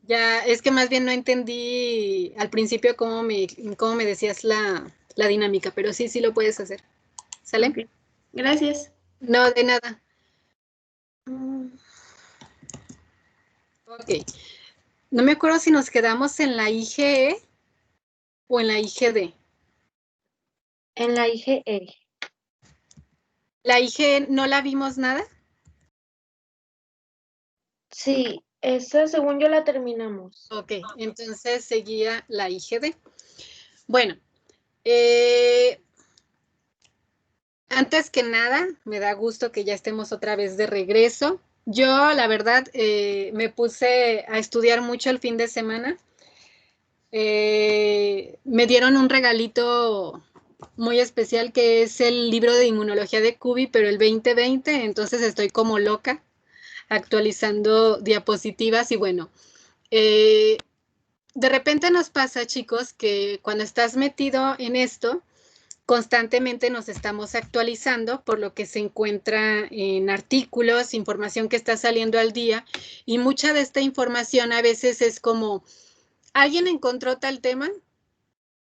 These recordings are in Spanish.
Ya, es que más bien no entendí al principio cómo me decías la dinámica, pero sí, sí lo puedes hacer. ¿Sale? Ok, gracias. No, de nada. Mm, Ok. No me acuerdo si nos quedamos en la IgE o en la IgD. En la IgE. La IgE no la vimos nada. Sí, esa según yo la terminamos. Ok, entonces seguía la IgD. Bueno, eh, antes que nada, me da gusto que ya estemos otra vez de regreso. Yo, la verdad, me puse a estudiar mucho el fin de semana. Me dieron un regalito muy especial que es el libro de inmunología de Cubi, pero el 2020, entonces estoy como loca actualizando diapositivas y bueno, eh, de repente nos pasa, chicos, que cuando estás metido en esto, constantemente nos estamos actualizando por lo que se encuentra en artículos, información que está saliendo al día y mucha de esta información a veces es como, alguien encontró tal tema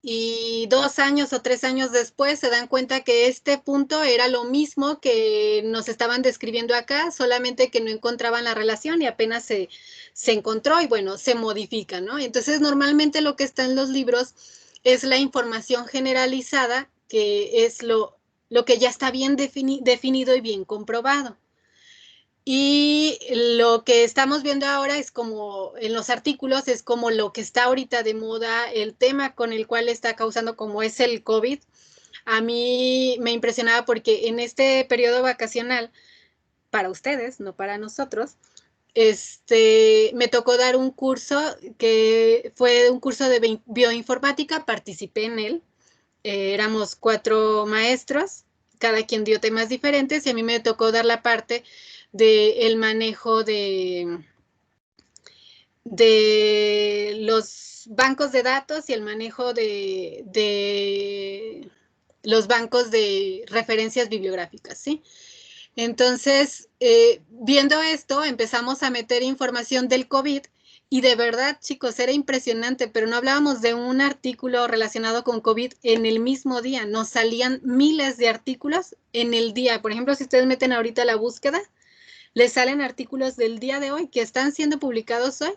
y 2 años o 3 años después se dan cuenta que este punto era lo mismo que nos estaban describiendo acá, solamente que no encontraban la relación y apenas se encontró y bueno, se modifica, ¿no? Entonces, normalmente lo que está en los libros es la información generalizada, que es lo que ya está bien definido y bien comprobado. Y lo que estamos viendo ahora es como en los artículos, es como lo que está ahorita de moda, el tema con el cual está causando como es el COVID. A mí me impresionaba porque en este periodo vacacional, para ustedes, no para nosotros, me tocó dar un curso que fue un curso de bioinformática, participé en él. Éramos 4 maestros, cada quien dio temas diferentes y a mí me tocó dar la parte del manejo de los bancos de datos y el manejo de los bancos de referencias bibliográficas, ¿sí? Entonces, viendo esto, empezamos a meter información del COVID y de verdad, chicos, era impresionante, pero no hablábamos de un artículo relacionado con COVID en el mismo día, nos salían miles de artículos en el día. Por ejemplo, si ustedes meten ahorita la búsqueda, les salen artículos del día de hoy que están siendo publicados hoy,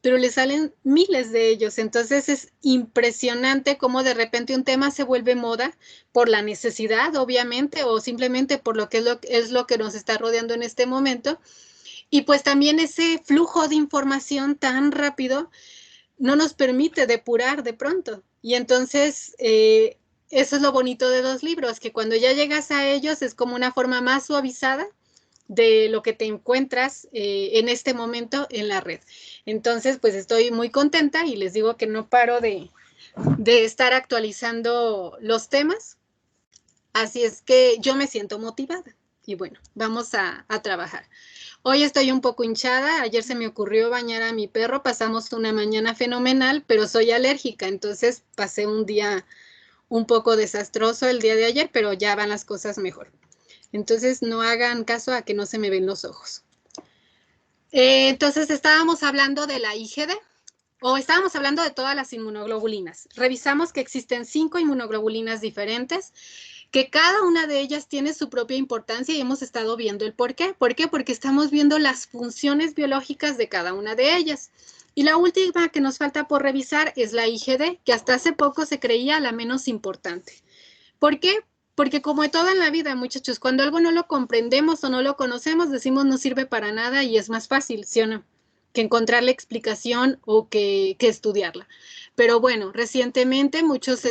pero les salen miles de ellos. Entonces es impresionante cómo de repente un tema se vuelve moda por la necesidad, obviamente, o simplemente por lo que es lo que nos está rodeando en este momento. Y pues también ese flujo de información tan rápido no nos permite depurar de pronto. Y entonces, eso es lo bonito de los libros, que cuando ya llegas a ellos es como una forma más suavizada de lo que te encuentras en este momento en la red. Entonces, pues estoy muy contenta y les digo que no paro de estar actualizando los temas. Así es que yo me siento motivada. Y bueno, vamos a trabajar. Hoy estoy un poco hinchada. Ayer se me ocurrió bañar a mi perro. Pasamos una mañana fenomenal, pero soy alérgica. Entonces pasé un día un poco desastroso el día de ayer, pero ya van las cosas mejor. Entonces no hagan caso a que no se me ven los ojos. Entonces estábamos hablando de la IgD o estábamos hablando de todas las inmunoglobulinas. Revisamos que existen 5 inmunoglobulinas diferentes, que cada una de ellas tiene su propia importancia y hemos estado viendo el por qué. ¿Por qué? Porque estamos viendo las funciones biológicas de cada una de ellas. Y la última que nos falta por revisar es la IgD, que hasta hace poco se creía la menos importante. ¿Por qué? Porque como de todo en la vida, muchachos, cuando algo no lo comprendemos o no lo conocemos, decimos no sirve para nada y es más fácil, ¿sí o no? Que encontrar la explicación o que estudiarla. Pero bueno, recientemente muchos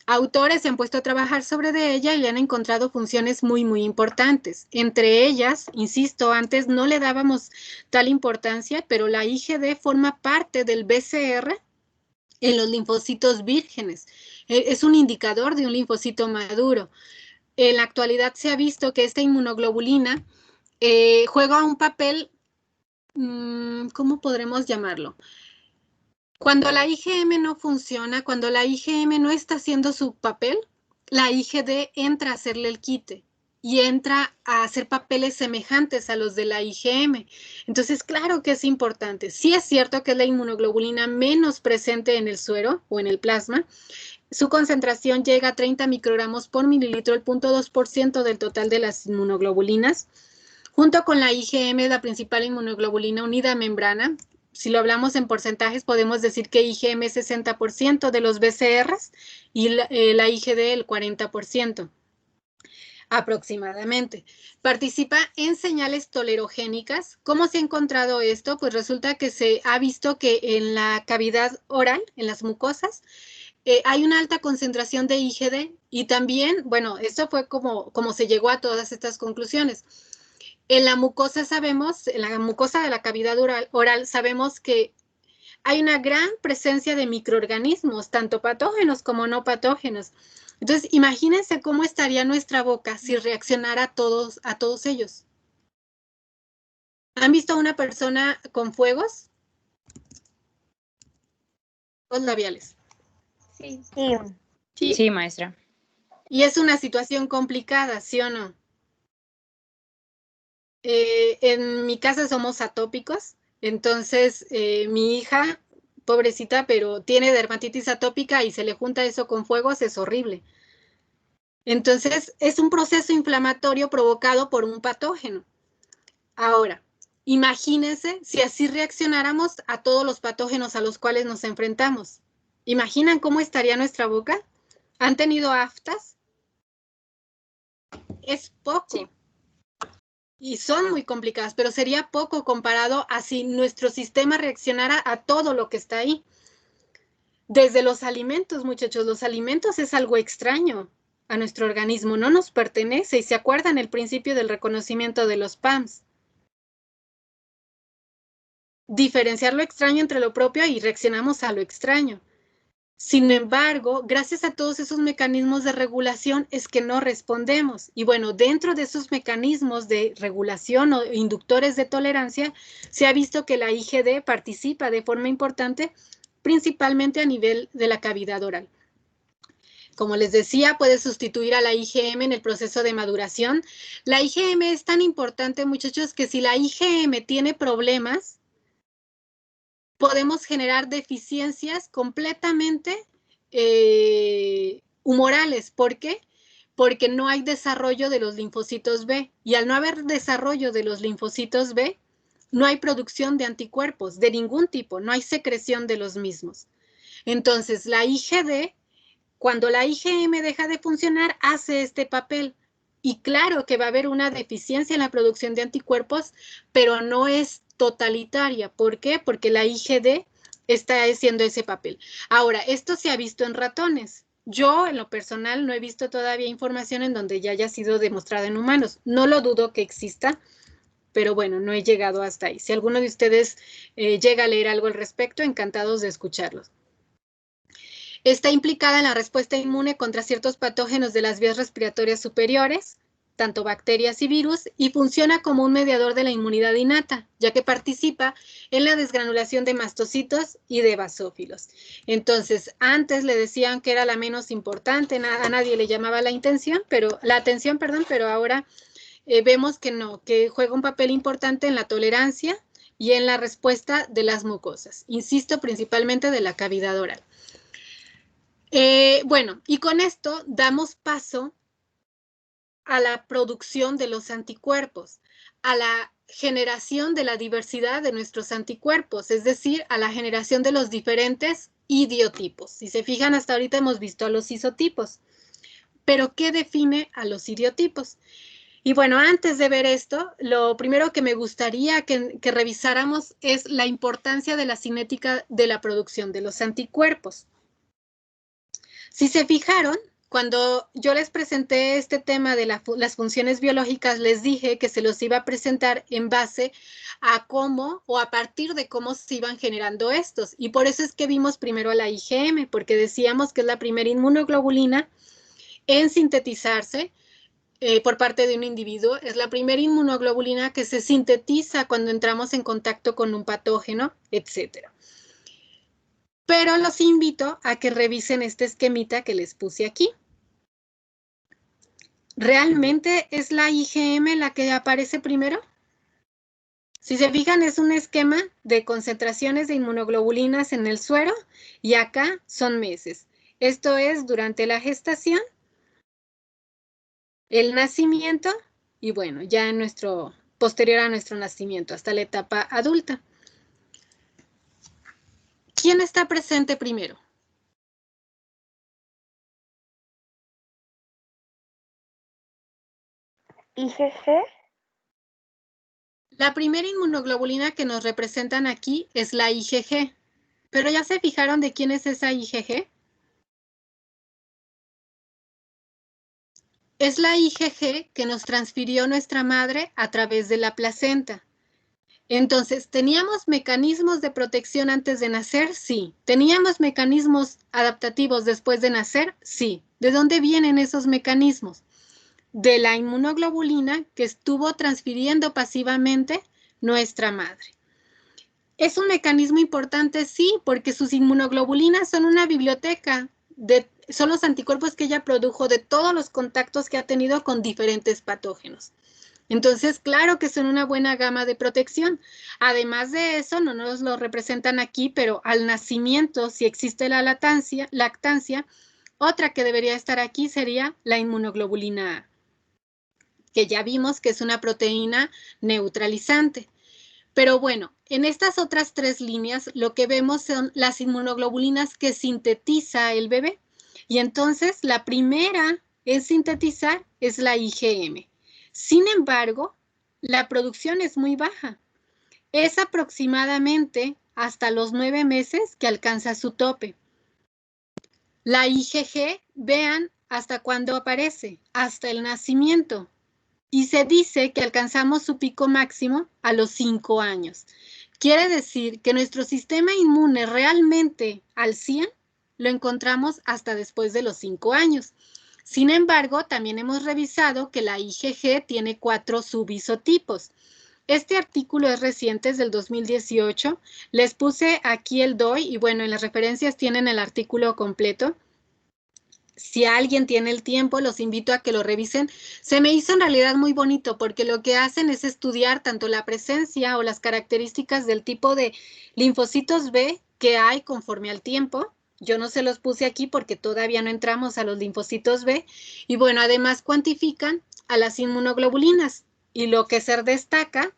autores se han puesto a trabajar sobre de ella y le han encontrado funciones muy, muy importantes. Entre ellas, insisto, antes no le dábamos tal importancia, pero la IgD forma parte del BCR en los linfocitos vírgenes. Es un indicador de un linfocito maduro. En la actualidad se ha visto que esta inmunoglobulina juega un papel, ¿cómo podremos llamarlo? Cuando la IgM no funciona, cuando la IgM no está haciendo su papel, la IgD entra a hacerle el quite y entra a hacer papeles semejantes a los de la IgM. Entonces, claro que es importante. Sí es cierto que es la inmunoglobulina menos presente en el suero o en el plasma. Su concentración llega a 30 microgramos por mililitro, el 0.2% del total de las inmunoglobulinas. Junto con la IgM, la principal inmunoglobulina unida a membrana. Si lo hablamos en porcentajes, podemos decir que IgM es 60% de los BCRs y la IgD el 40%. Aproximadamente. Participa en señales tolerogénicas. ¿Cómo se ha encontrado esto? Pues resulta que se ha visto que en la cavidad oral, en las mucosas, hay una alta concentración de IgD y también, bueno, esto fue como se llegó a todas estas conclusiones. En la mucosa sabemos, en la mucosa de la cavidad oral sabemos que hay una gran presencia de microorganismos, tanto patógenos como no patógenos. Entonces, imagínense cómo estaría nuestra boca si reaccionara a todos ellos. ¿Han visto a una persona con fuegos? Los labiales. Sí. Sí, maestra. Y es una situación complicada, ¿sí o no? En mi casa somos atópicos, entonces mi hija, pobrecita, pero tiene dermatitis atópica y se le junta eso con fuegos, es horrible. Entonces, es un proceso inflamatorio provocado por un patógeno. Ahora, imagínense si así reaccionáramos a todos los patógenos a los cuales nos enfrentamos. ¿Imaginan cómo estaría nuestra boca? ¿Han tenido aftas? Es poco. Sí. Y son muy complicadas, pero sería poco comparado a si nuestro sistema reaccionara a todo lo que está ahí. Desde los alimentos, muchachos, los alimentos es algo extraño a nuestro organismo, no nos pertenece. Y se acuerdan el principio del reconocimiento de los PAMS. Diferenciar lo extraño entre lo propio y reaccionamos a lo extraño. Sin embargo, gracias a todos esos mecanismos de regulación es que no respondemos. Y bueno, dentro de esos mecanismos de regulación o inductores de tolerancia, se ha visto que la IgD participa de forma importante, principalmente a nivel de la cavidad oral. Como les decía, puede sustituir a la IgM en el proceso de maduración. La IgM es tan importante, muchachos, que si la IgM tiene problemas, podemos generar deficiencias completamente humorales. ¿Por qué? Porque no hay desarrollo de los linfocitos B. Y al no haber desarrollo de los linfocitos B, no hay producción de anticuerpos de ningún tipo, no hay secreción de los mismos. Entonces, la IgD, cuando la IgM deja de funcionar, hace este papel. Y claro que va a haber una deficiencia en la producción de anticuerpos, pero no es totalitaria. ¿Por qué? Porque la IgD está haciendo ese papel. Ahora, esto se ha visto en ratones. Yo, en lo personal, no he visto todavía información en donde ya haya sido demostrada en humanos. No lo dudo que exista, pero bueno, no he llegado hasta ahí. Si alguno de ustedes llega a leer algo al respecto, encantados de escucharlos. Está implicada en la respuesta inmune contra ciertos patógenos de las vías respiratorias superiores, tanto bacterias y virus, y funciona como un mediador de la inmunidad innata, ya que participa en la desgranulación de mastocitos y de basófilos. Entonces, antes le decían que era la menos importante, a nadie le llamaba la atención, pero ahora vemos que no, que juega un papel importante en la tolerancia y en la respuesta de las mucosas. Insisto, principalmente de la cavidad oral. Bueno, y con esto damos paso a la producción de los anticuerpos, a la generación de la diversidad de nuestros anticuerpos, es decir, a la generación de los diferentes idiotipos. Si se fijan, hasta ahorita hemos visto a los isotipos, pero ¿qué define a los idiotipos? Y bueno, antes de ver esto, lo primero que me gustaría que revisáramos es la importancia de la cinética de la producción de los anticuerpos. Si se fijaron, cuando yo les presenté este tema de las funciones biológicas, les dije que se los iba a presentar en base a cómo o a partir de cómo se iban generando estos. Y por eso es que vimos primero a la IgM, porque decíamos que es la primera inmunoglobulina en sintetizarse por parte de un individuo. Es la primera inmunoglobulina que se sintetiza cuando entramos en contacto con un patógeno, etcétera. Pero los invito a que revisen este esquemita que les puse aquí. ¿realmente es la IgM la que aparece primero? Si se fijan, es un esquema de concentraciones de inmunoglobulinas en el suero y acá son meses. Esto es durante la gestación, el nacimiento y bueno, ya en posterior a nuestro nacimiento, hasta la etapa adulta. ¿Quién está presente primero? IgG. La primera inmunoglobulina que nos representan aquí es la IgG. ¿Pero ya se fijaron de quién es esa IgG? Es la IgG que nos transfirió nuestra madre a través de la placenta. Entonces, ¿teníamos mecanismos de protección antes de nacer? Sí. ¿Teníamos mecanismos adaptativos después de nacer? Sí. ¿De dónde vienen esos mecanismos? De la inmunoglobulina que estuvo transfiriendo pasivamente nuestra madre. ¿Es un mecanismo importante? Sí, porque sus inmunoglobulinas son una biblioteca, son los anticuerpos que ella produjo de todos los contactos que ha tenido con diferentes patógenos. Entonces, claro que son una buena gama de protección. Además de eso, no nos lo representan aquí, pero al nacimiento, si existe la lactancia, otra que debería estar aquí sería la inmunoglobulina A, que ya vimos que es una proteína neutralizante. Pero bueno, en estas otras tres líneas lo que vemos son las inmunoglobulinas que sintetiza el bebé. Y entonces la primera en sintetizar es la IgM. Sin embargo, la producción es muy baja. Es aproximadamente hasta los 9 meses que alcanza su tope. La IgG, vean hasta cuándo aparece, hasta el nacimiento. Y se dice que alcanzamos su pico máximo a los 5 años. Quiere decir que nuestro sistema inmune realmente al 100 lo encontramos hasta después de los 5 años. Sin embargo, también hemos revisado que la IgG tiene 4 subisotipos. Este artículo es reciente, es del 2018. Les puse aquí el DOI y bueno, en las referencias tienen el artículo completo. Si alguien tiene el tiempo, los invito a que lo revisen. Se me hizo en realidad muy bonito porque lo que hacen es estudiar tanto la presencia o las características del tipo de linfocitos B que hay conforme al tiempo. Yo no se los puse aquí porque todavía no entramos a los linfocitos B. Y bueno, además cuantifican a las inmunoglobulinas. Y lo que se destaca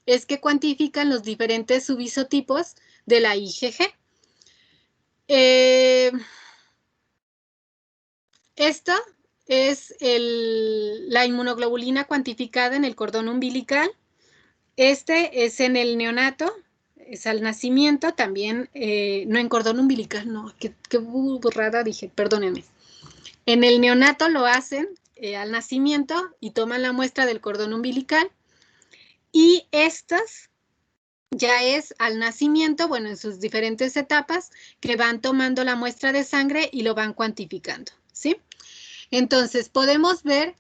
es que cuantifican los diferentes subisotipos de la IgG. Esta es la inmunoglobulina cuantificada en el cordón umbilical. Este es en el neonato, es al nacimiento, también, no en cordón umbilical, no, qué burrada dije, perdónenme. En el neonato lo hacen al nacimiento y toman la muestra del cordón umbilical. Y estas ya es al nacimiento, bueno, en sus diferentes etapas, que van tomando la muestra de sangre y lo van cuantificando, ¿sí? Entonces, podemos ver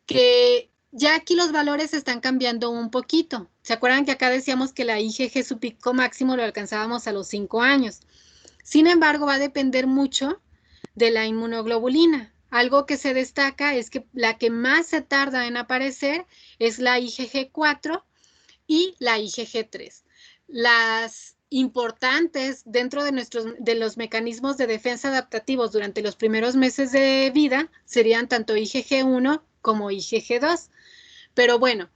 que ya aquí los valores están cambiando un poquito. ¿Se acuerdan que acá decíamos que la IgG, su pico máximo, lo alcanzábamos a los 5 años? Sin embargo, va a depender mucho de la inmunoglobulina. Algo que se destaca es que la que más se tarda en aparecer es la IgG4 y la IgG3. Las importantes dentro de los mecanismos de defensa adaptativos durante los primeros meses de vida serían tanto IgG1 como IgG2. Pero bueno,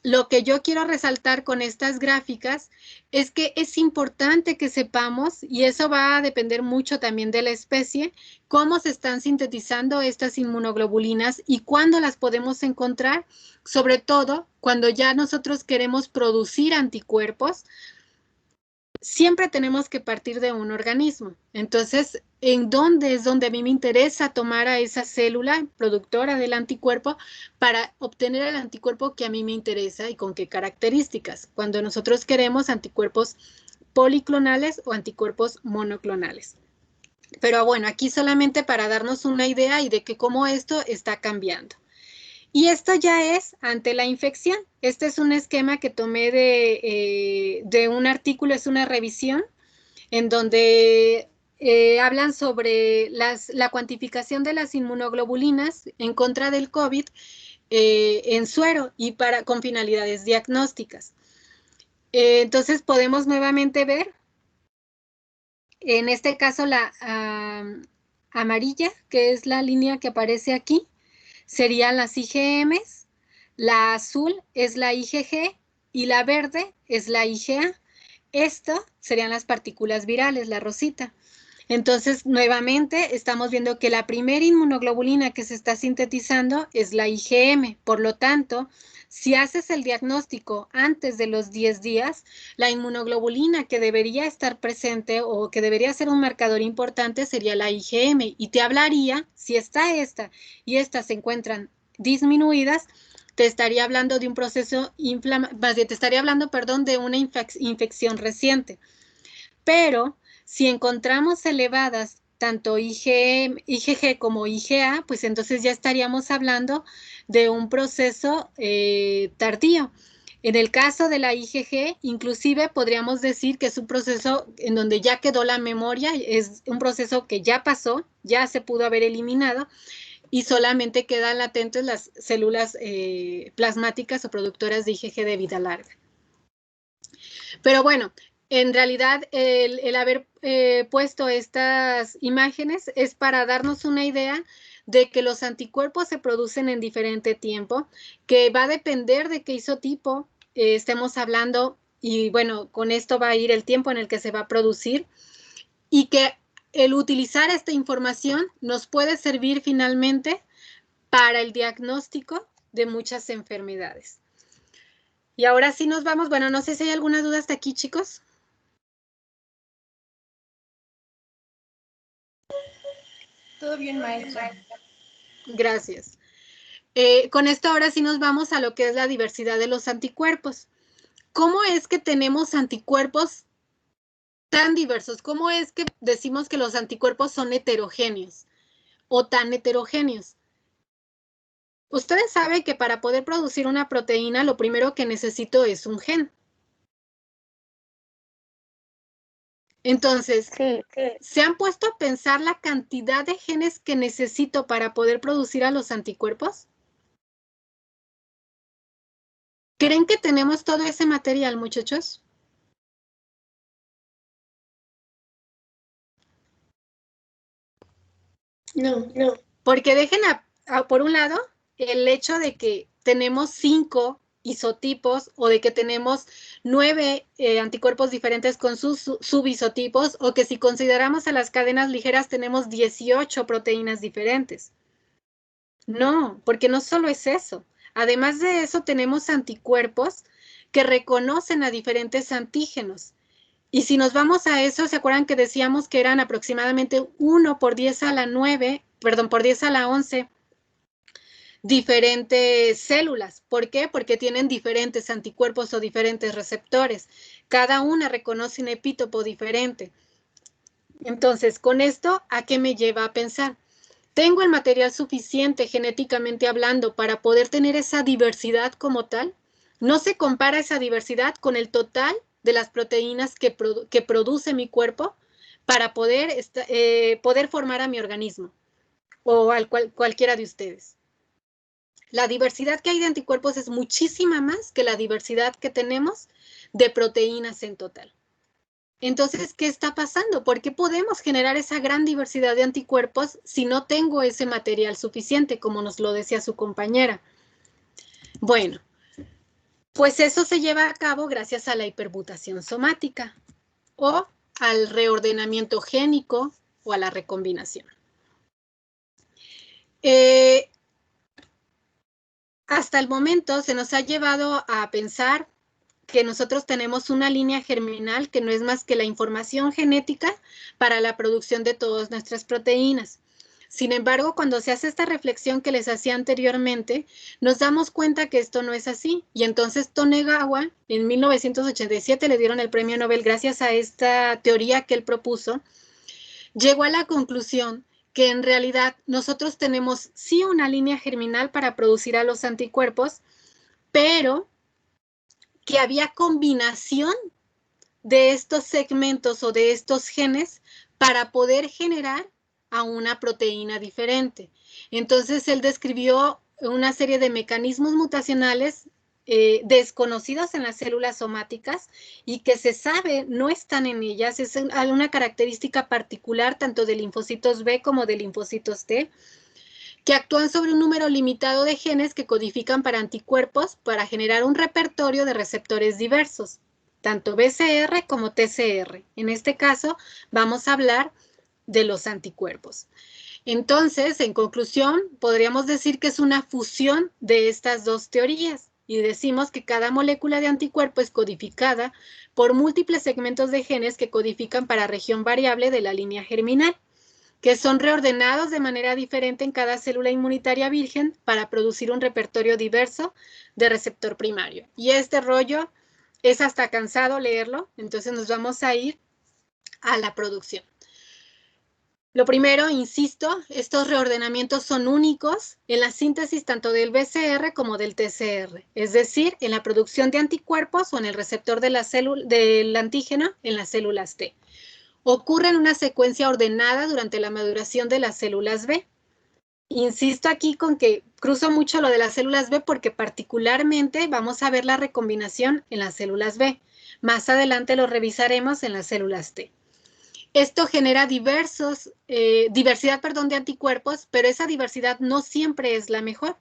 lo que yo quiero resaltar con estas gráficas es que es importante que sepamos, y eso va a depender mucho también de la especie, cómo se están sintetizando estas inmunoglobulinas y cuándo las podemos encontrar, sobre todo cuando ya nosotros queremos producir anticuerpos. Siempre tenemos que partir de un organismo. Entonces, ¿en dónde es donde a mí me interesa tomar a esa célula productora del anticuerpo para obtener el anticuerpo que a mí me interesa y con qué características? Cuando nosotros queremos anticuerpos policlonales o anticuerpos monoclonales. Pero bueno, aquí solamente para darnos una idea y de que cómo esto está cambiando. Y esto ya es ante la infección. Este es un esquema que tomé de un artículo, es una revisión en donde hablan sobre la cuantificación de las inmunoglobulinas en contra del COVID en suero y con finalidades diagnósticas. Entonces podemos nuevamente ver, en este caso la amarilla, que es la línea que aparece aquí, serían las IgMs, la azul es la IgG y la verde es la IgA. Esto serían las partículas virales, la rosita. Entonces, nuevamente, estamos viendo que la primera inmunoglobulina que se está sintetizando es la IgM. Por lo tanto, si haces el diagnóstico antes de los 10 días, la inmunoglobulina que debería estar presente o que debería ser un marcador importante sería la IgM y te hablaría, si está esta y estas se encuentran disminuidas, te estaría hablando de un proceso te estaría hablando, perdón, de una infección reciente. Pero si encontramos elevadas tanto IgG como IgA, pues entonces ya estaríamos hablando de un proceso tardío. En el caso de la IgG, inclusive podríamos decir que es un proceso en donde ya quedó la memoria, es un proceso que ya pasó, ya se pudo haber eliminado y solamente quedan latentes las células plasmáticas o productoras de IgG de vida larga. Pero bueno, en realidad el haber puesto estas imágenes es para darnos una idea de que los anticuerpos se producen en diferente tiempo, que va a depender de qué isotipo estemos hablando y bueno, con esto va a ir el tiempo en el que se va a producir y que el utilizar esta información nos puede servir finalmente para el diagnóstico de muchas enfermedades. Y ahora sí nos vamos. Bueno, no sé si hay alguna duda hasta aquí, chicos. Todo bien, maestra. Gracias. Con esto ahora sí nos vamos a lo que es la diversidad de los anticuerpos. ¿Cómo es que tenemos anticuerpos tan diversos? ¿Cómo es que decimos que los anticuerpos son heterogéneos o tan heterogéneos? Ustedes saben que para poder producir una proteína, lo primero que necesito es un gen. Entonces, ¿se han puesto a pensar la cantidad de genes que necesito para poder producir a los anticuerpos? ¿Creen que tenemos todo ese material, muchachos? No. Porque dejen por un lado el hecho de que tenemos 5 isotipos o de que tenemos 9 anticuerpos diferentes con sus subisotipos o que si consideramos a las cadenas ligeras tenemos 18 proteínas diferentes. No, porque no solo es eso. Además de eso tenemos anticuerpos que reconocen a diferentes antígenos. Y si nos vamos a eso, ¿se acuerdan que decíamos que eran aproximadamente 1 por 10 a la 9, perdón, por 10 a la 11 diferentes células? ¿Por qué? Porque tienen diferentes anticuerpos o diferentes receptores. Cada una reconoce un epítopo diferente. Entonces, con esto, ¿a qué me lleva a pensar? ¿Tengo el material suficiente genéticamente hablando para poder tener esa diversidad como tal? No se compara esa diversidad con el total de las proteínas que produce mi cuerpo para poder formar a mi organismo o al cualquiera de ustedes. La diversidad que hay de anticuerpos es muchísima más que la diversidad que tenemos de proteínas en total. Entonces, ¿qué está pasando? ¿Por qué podemos generar esa gran diversidad de anticuerpos si no tengo ese material suficiente, como nos lo decía su compañera? Bueno, pues eso se lleva a cabo gracias a la hipermutación somática o al reordenamiento génico o a la recombinación. Hasta el momento se nos ha llevado a pensar que nosotros tenemos una línea germinal que no es más que la información genética para la producción de todas nuestras proteínas. Sin embargo, cuando se hace esta reflexión que les hacía anteriormente, nos damos cuenta que esto no es así. Y entonces Tonegawa, en 1987, le dieron el premio Nobel gracias a esta teoría que él propuso, llegó a la conclusión que en realidad nosotros tenemos sí una línea germinal para producir a los anticuerpos, pero que había combinación de estos segmentos o de estos genes para poder generar a una proteína diferente. Entonces, él describió una serie de mecanismos mutacionales desconocidos en las células somáticas y que se sabe no están en ellas. Es una característica particular tanto de linfocitos B como de linfocitos T, que actúan sobre un número limitado de genes que codifican para anticuerpos para generar un repertorio de receptores diversos, tanto BCR como TCR. En este caso, vamos a hablar de los anticuerpos. Entonces, en conclusión, podríamos decir que es una fusión de estas dos teorías y decimos que cada molécula de anticuerpo es codificada por múltiples segmentos de genes que codifican para región variable de la línea germinal, que son reordenados de manera diferente en cada célula inmunitaria virgen para producir un repertorio diverso de receptor primario. Y este rollo es hasta cansado leerlo, entonces nos vamos a ir a la producción. Lo primero, insisto, estos reordenamientos son únicos en la síntesis tanto del BCR como del TCR, es decir, en la producción de anticuerpos o en el receptor de del antígeno en las células T. Ocurre en una secuencia ordenada durante la maduración de las células B. Insisto aquí con que cruzo mucho lo de las células B porque particularmente vamos a ver la recombinación en las células B. Más adelante lo revisaremos en las células T. Esto genera diversidad de anticuerpos, pero esa diversidad no siempre es la mejor.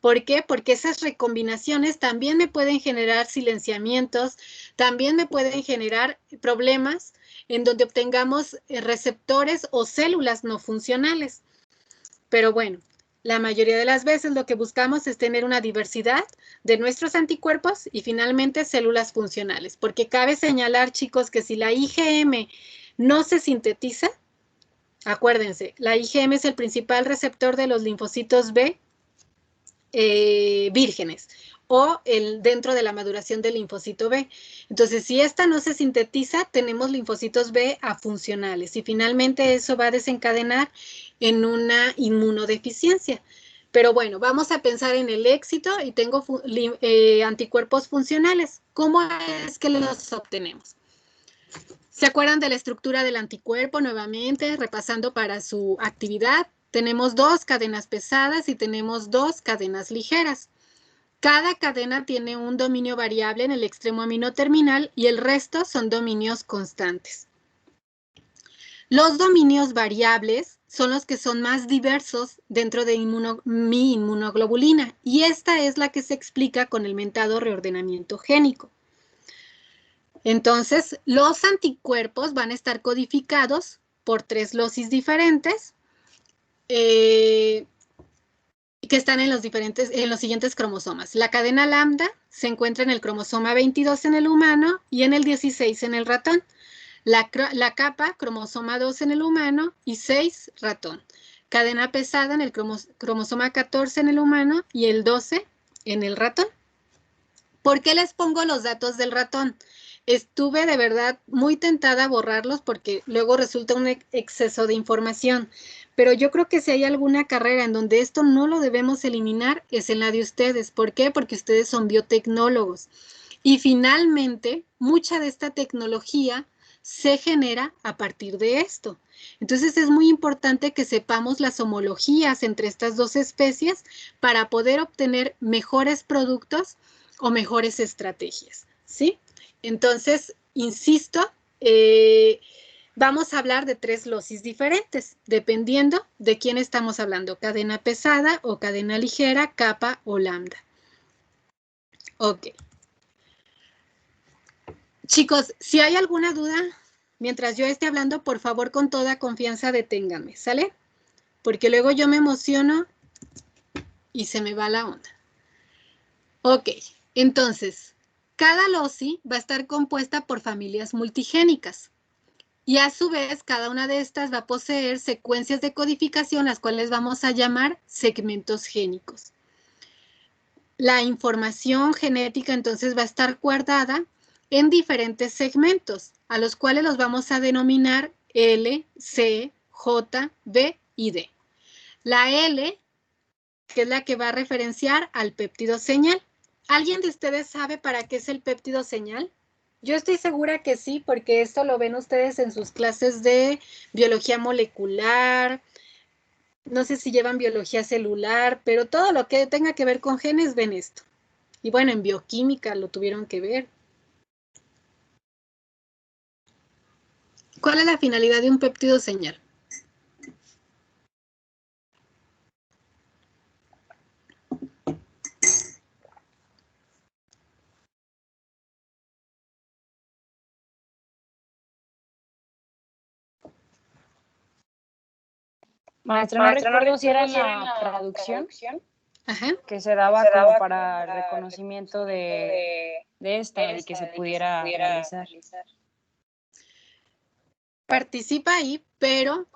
¿Por qué? Porque esas recombinaciones también me pueden generar silenciamientos, también me pueden generar problemas en donde obtengamos receptores o células no funcionales. Pero bueno, la mayoría de las veces lo que buscamos es tener una diversidad de nuestros anticuerpos y finalmente células funcionales, porque cabe señalar, chicos, que si la IgM no se sintetiza, acuérdense, la IgM es el principal receptor de los linfocitos B vírgenes o dentro de la maduración del linfocito B. Entonces, si esta no se sintetiza, tenemos linfocitos B afuncionales y finalmente eso va a desencadenar en una inmunodeficiencia. Pero bueno, vamos a pensar en el éxito y tengo anticuerpos funcionales. ¿Cómo es que los obtenemos? ¿Se acuerdan de la estructura del anticuerpo? Nuevamente, repasando para su actividad, tenemos dos cadenas pesadas y tenemos dos cadenas ligeras. Cada cadena tiene un dominio variable en el extremo amino terminal y el resto son dominios constantes. Los dominios variables son los que son más diversos dentro de mi inmunoglobulina y esta es la que se explica con el mentado reordenamiento génico. Entonces, los anticuerpos van a estar codificados por 3 losis diferentes que están en los siguientes cromosomas. La cadena lambda se encuentra en el cromosoma 22 en el humano y en el 16 en el ratón. La capa, cromosoma 2 en el humano y 6 ratón. Cadena pesada en el cromosoma 14 en el humano y el 12 en el ratón. ¿Por qué les pongo los datos del ratón? Estuve de verdad muy tentada a borrarlos porque luego resulta un exceso de información. Pero yo creo que si hay alguna carrera en donde esto no lo debemos eliminar, es en la de ustedes. ¿Por qué? Porque ustedes son biotecnólogos. Y finalmente, mucha de esta tecnología se genera a partir de esto. Entonces es muy importante que sepamos las homologías entre estas dos especies para poder obtener mejores productos o mejores estrategias, ¿sí? Entonces, insisto, vamos a hablar de 3 losis diferentes, dependiendo de quién estamos hablando, cadena pesada o cadena ligera, capa o lambda. Ok. Chicos, si hay alguna duda, mientras yo esté hablando, por favor, con toda confianza, deténganme, ¿sale? Porque luego yo me emociono y se me va la onda. Ok, entonces, cada loci va a estar compuesta por familias multigénicas y a su vez cada una de estas va a poseer secuencias de codificación, las cuales vamos a llamar segmentos génicos. La información genética entonces va a estar guardada en diferentes segmentos, a los cuales los vamos a denominar L, C, J, B y D. La L, que es la que va a referenciar al péptido señal. ¿Alguien de ustedes sabe para qué es el péptido señal? Yo estoy segura que sí, porque esto lo ven ustedes en sus clases de biología molecular, no sé si llevan biología celular, pero todo lo que tenga que ver con genes ven esto. Y bueno, en bioquímica lo tuvieron que ver. ¿Cuál es la finalidad de un péptido señal? Maestra, no recuerdo si era en la traducción Ajá. que se daba como para el reconocimiento de esta y que se pudiera realizar. Participa ahí, pero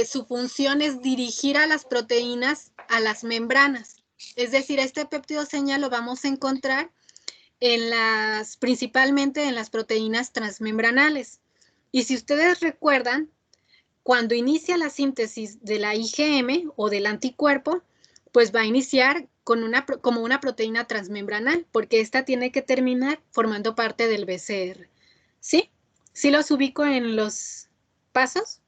su función es dirigir a las proteínas a las membranas. Es decir, este péptido señal lo vamos a encontrar principalmente en las proteínas transmembranales. Y si ustedes recuerdan, cuando inicia la síntesis de la IgM o del anticuerpo, pues va a iniciar como una proteína transmembranal, porque esta tiene que terminar formando parte del BCR. ¿Sí? ¿Sí los ubico en los pasos?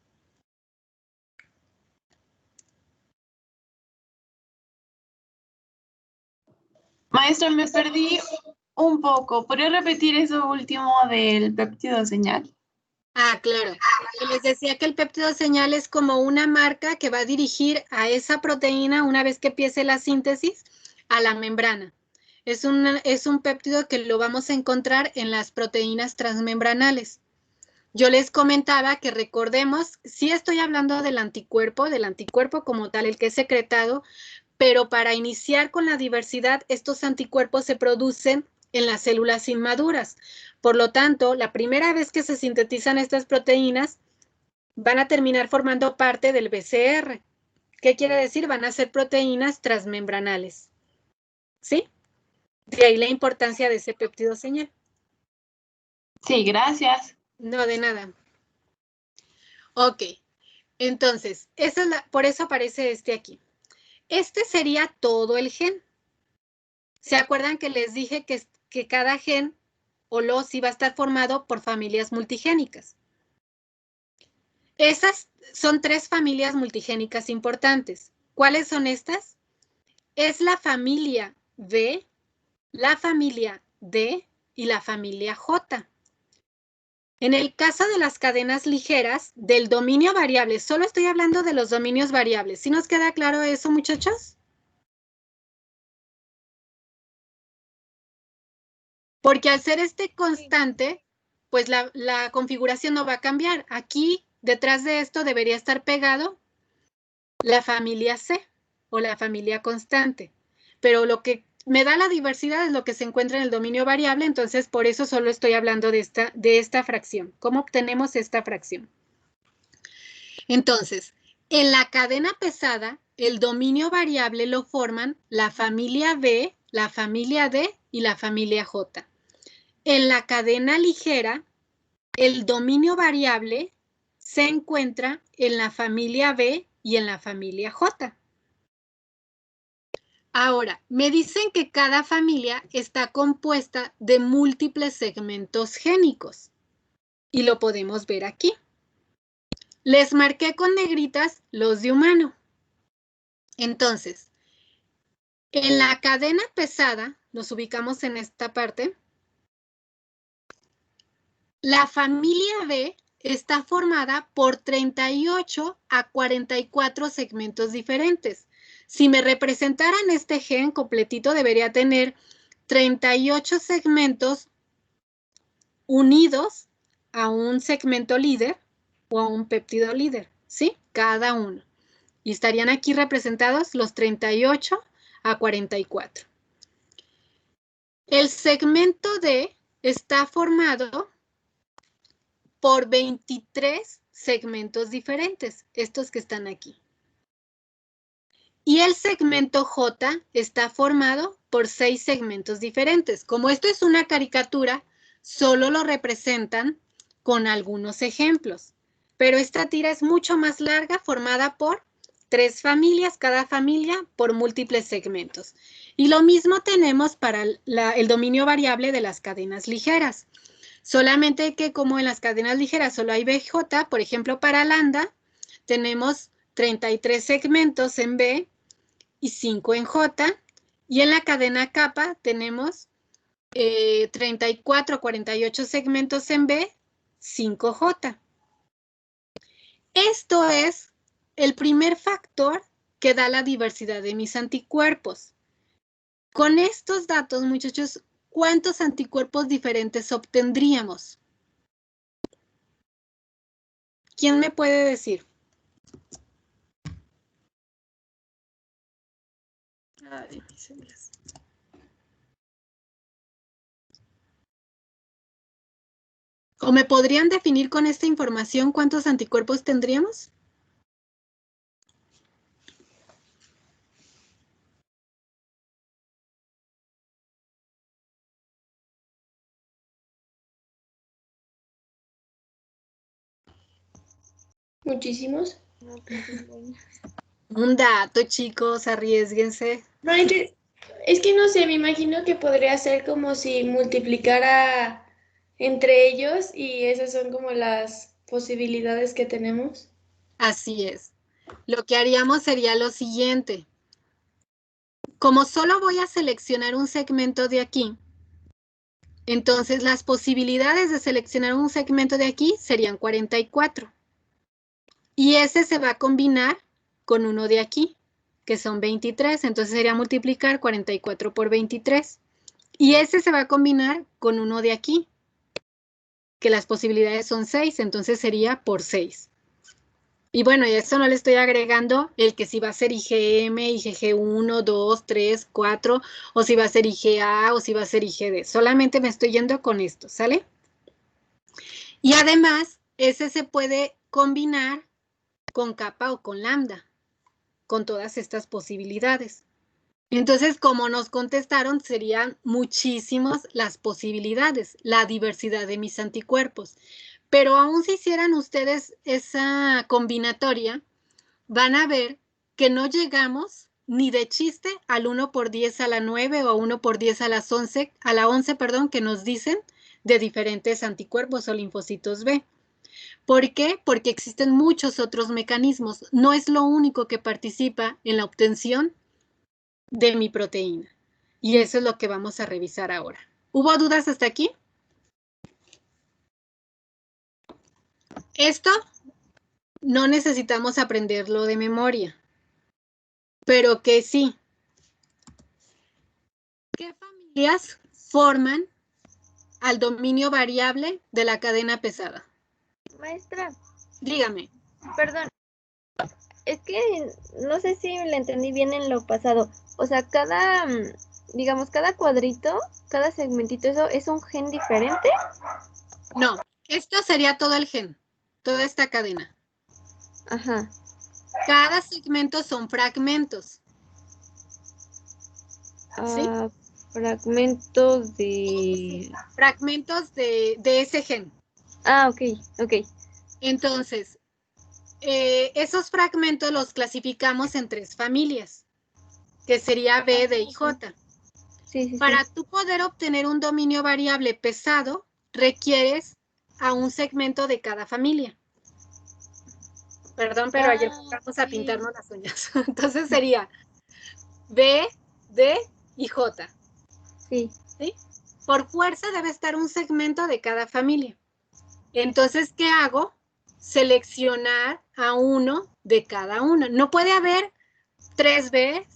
Maestra, me perdí un poco. ¿Podría repetir eso último del péptido señal? Ah, claro. Y les decía que el péptido señal es como una marca que va a dirigir a esa proteína una vez que empiece la síntesis a la membrana. Es un péptido que lo vamos a encontrar en las proteínas transmembranales. Yo les comentaba que recordemos, sí estoy hablando del anticuerpo como tal, el que es secretado, pero para iniciar con la diversidad, estos anticuerpos se producen en las células inmaduras. Por lo tanto, la primera vez que se sintetizan estas proteínas, van a terminar formando parte del BCR. ¿Qué quiere decir? Van a ser proteínas transmembranales. ¿Sí? De ahí la importancia de ese péptido señal. Sí, gracias. No, de nada. Ok, entonces, por eso aparece este aquí. Este sería todo el gen. ¿Se acuerdan que les dije que cada gen o loci va a estar formado por familias multigénicas? Esas son 3 familias multigénicas importantes. ¿Cuáles son estas? Es la familia V, la familia D y la familia J. En el caso de las cadenas ligeras del dominio variable, solo estoy hablando de los dominios variables. ¿Sí nos queda claro eso, muchachos? Porque al ser este constante, pues la configuración no va a cambiar. Aquí, detrás de esto, debería estar pegado la familia C o la familia constante. Pero lo que me da la diversidad es lo que se encuentra en el dominio variable, entonces por eso solo estoy hablando de esta fracción. ¿Cómo obtenemos esta fracción? Entonces, en la cadena pesada, el dominio variable lo forman la familia B, la familia D y la familia J. En la cadena ligera, el dominio variable se encuentra en la familia B y en la familia J. Ahora, me dicen que cada familia está compuesta de múltiples segmentos génicos y lo podemos ver aquí. Les marqué con negritas los de humano. Entonces, en la cadena pesada, nos ubicamos en esta parte, la familia B está formada por 38 a 44 segmentos diferentes. Si me representaran este gen completito, debería tener 38 segmentos unidos a un segmento líder o a un péptido líder, ¿sí? Cada uno. Y estarían aquí representados los 38 a 44. El segmento D está formado por 23 segmentos diferentes, estos que están aquí. Y el segmento J está formado por 6 segmentos diferentes. Como esto es una caricatura, solo lo representan con algunos ejemplos. Pero esta tira es mucho más larga, formada por 3 familias, cada familia por múltiples segmentos. Y lo mismo tenemos para el dominio variable de las cadenas ligeras. Solamente que como en las cadenas ligeras solo hay BJ, por ejemplo, para lambda, tenemos 33 segmentos en B y 5 en J, y en la cadena kappa tenemos 34, 48 segmentos en B, 5J. Esto es el primer factor que da la diversidad de mis anticuerpos. Con estos datos, muchachos, ¿cuántos anticuerpos diferentes obtendríamos? ¿Quién me puede decir? Ay, mis células. ¿O me podrían definir con esta información cuántos anticuerpos tendríamos? Muchísimos. Un dato, chicos, arriésguense. Maestra, es que no sé, me imagino que podría ser como si multiplicara entre ellos y esas son como las posibilidades que tenemos. Así es. Lo que haríamos sería lo siguiente. Como solo voy a seleccionar un segmento de aquí, entonces las posibilidades de seleccionar un segmento de aquí serían 44. Y ese se va a combinar con uno de aquí, que son 23. Entonces sería multiplicar 44 por 23. Y ese se va a combinar con uno de aquí, que las posibilidades son 6. Entonces sería por 6. Y bueno, y esto no le estoy agregando el que si va a ser IgM, IgG1, 2, 3, 4, o si va a ser IgA, o si va a ser IgD. Solamente me estoy yendo con esto, ¿sale? Y además, ese se puede combinar con kappa o con lambda, con todas estas posibilidades. Entonces, como nos contestaron, serían muchísimas las posibilidades, la diversidad de mis anticuerpos. Pero aún si hicieran ustedes esa combinatoria, van a ver que no llegamos ni de chiste al 1 por 10 a la 9 o 1 por 10 a las 11, a la 11, perdón, que nos dicen de diferentes anticuerpos o linfocitos B. ¿Por qué? Porque existen muchos otros mecanismos. No es lo único que participa en la obtención de mi proteína. Y eso es lo que vamos a revisar ahora. ¿Hubo dudas hasta aquí? Esto no necesitamos aprenderlo de memoria, pero que sí. ¿Qué familias forman al dominio variable de la cadena pesada? Maestra, Dígame. perdón, es que no sé si le entendí bien en lo pasado. O sea, digamos, cada cuadrito, cada segmentito, ¿eso es un gen diferente? No, esto sería todo el gen, toda esta cadena. Ajá. Cada segmento son fragmentos. ¿Sí? Fragmentos de... Fragmentos de ese gen. Ah, ok, ok. Entonces, esos fragmentos los clasificamos en 3 familias, que sería B, D y J. Sí, sí, Para sí. tú poder obtener un dominio variable pesado, requieres a un segmento de cada familia. Perdón, pero ayer vamos a pintarnos las uñas. Entonces sería B, D y J. Sí. ¿Sí? Por fuerza debe estar un segmento de cada familia. Entonces, ¿qué hago? Seleccionar a uno de cada uno. No puede haber 3 Bs,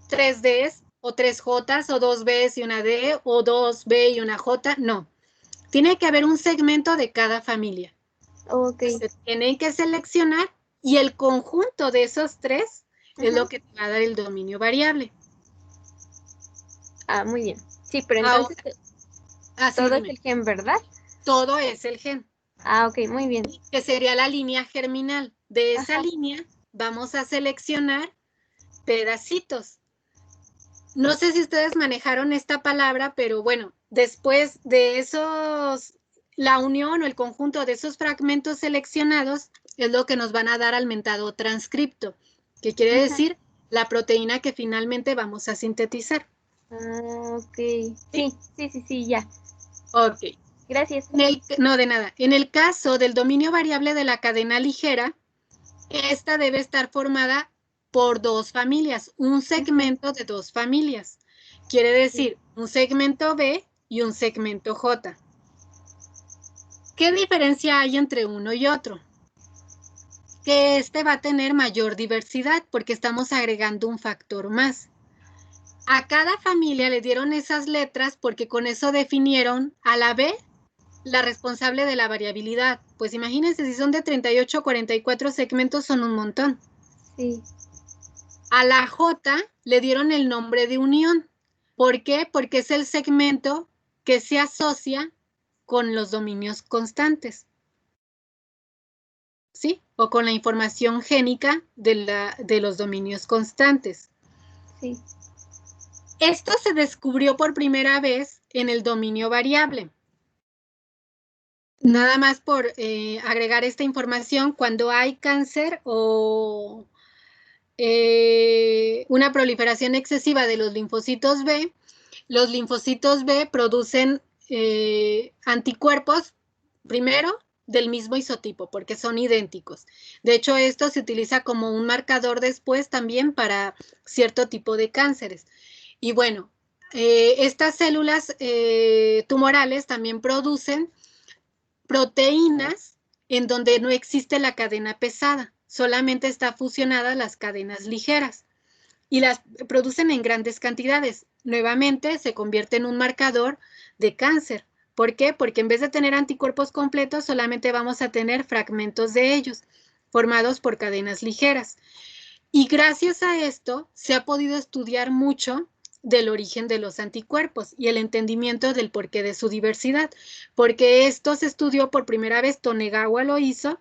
3 Ds, o 3 Js, o 2 Bs y una D, o 2 B y una J. No. Tiene que haber un segmento de cada familia. Ok. Se tienen que seleccionar y el conjunto de esos 3 es lo que te va a dar el dominio variable. Ah, muy bien. Sí, pero Ahora, entonces así todo es dime, el gen, ¿verdad? todo es el gen, Ah, ok, muy bien. que sería la línea germinal. De esa Ajá. línea vamos a seleccionar pedacitos. No sé si ustedes manejaron esta palabra, pero bueno, después de esos, la unión o el conjunto de esos fragmentos seleccionados es lo que nos van a dar al mentado transcripto, que quiere decir la proteína que finalmente vamos a sintetizar. Ah, ok. Sí, sí, sí, sí, ya. Ok. Gracias. No, de nada. En el caso del dominio variable de la cadena ligera, esta debe estar formada por dos familias, un segmento de dos familias. Quiere decir, un segmento B y un segmento J. ¿Qué diferencia hay entre uno y otro? Que este va a tener mayor diversidad porque estamos agregando un factor más. A cada familia le dieron esas letras porque con eso definieron a la B la responsable de la variabilidad. Pues imagínense, si son de 38 a 44 segmentos, son un montón. Sí. A la J le dieron el nombre de unión. ¿Por qué? Porque es el segmento que se asocia con los dominios constantes. ¿Sí? O con la información génica de los dominios constantes. Sí. Esto se descubrió por primera vez en el dominio variable. Nada más por agregar esta información, cuando hay cáncer o una proliferación excesiva de los linfocitos B producen anticuerpos, primero, del mismo isotipo, porque son idénticos. De hecho, esto se utiliza como un marcador después también para cierto tipo de cánceres. Y bueno, estas células tumorales también producen proteínas en donde no existe la cadena pesada, solamente está fusionada las cadenas ligeras y las producen en grandes cantidades. Nuevamente se convierte en un marcador de cáncer. ¿Por qué? Porque en vez de tener anticuerpos completos, solamente vamos a tener fragmentos de ellos, formados por cadenas ligeras. Y gracias a esto se ha podido estudiar mucho del origen de los anticuerpos y el entendimiento del porqué de su diversidad, porque esto se estudió por primera vez, Tonegawa lo hizo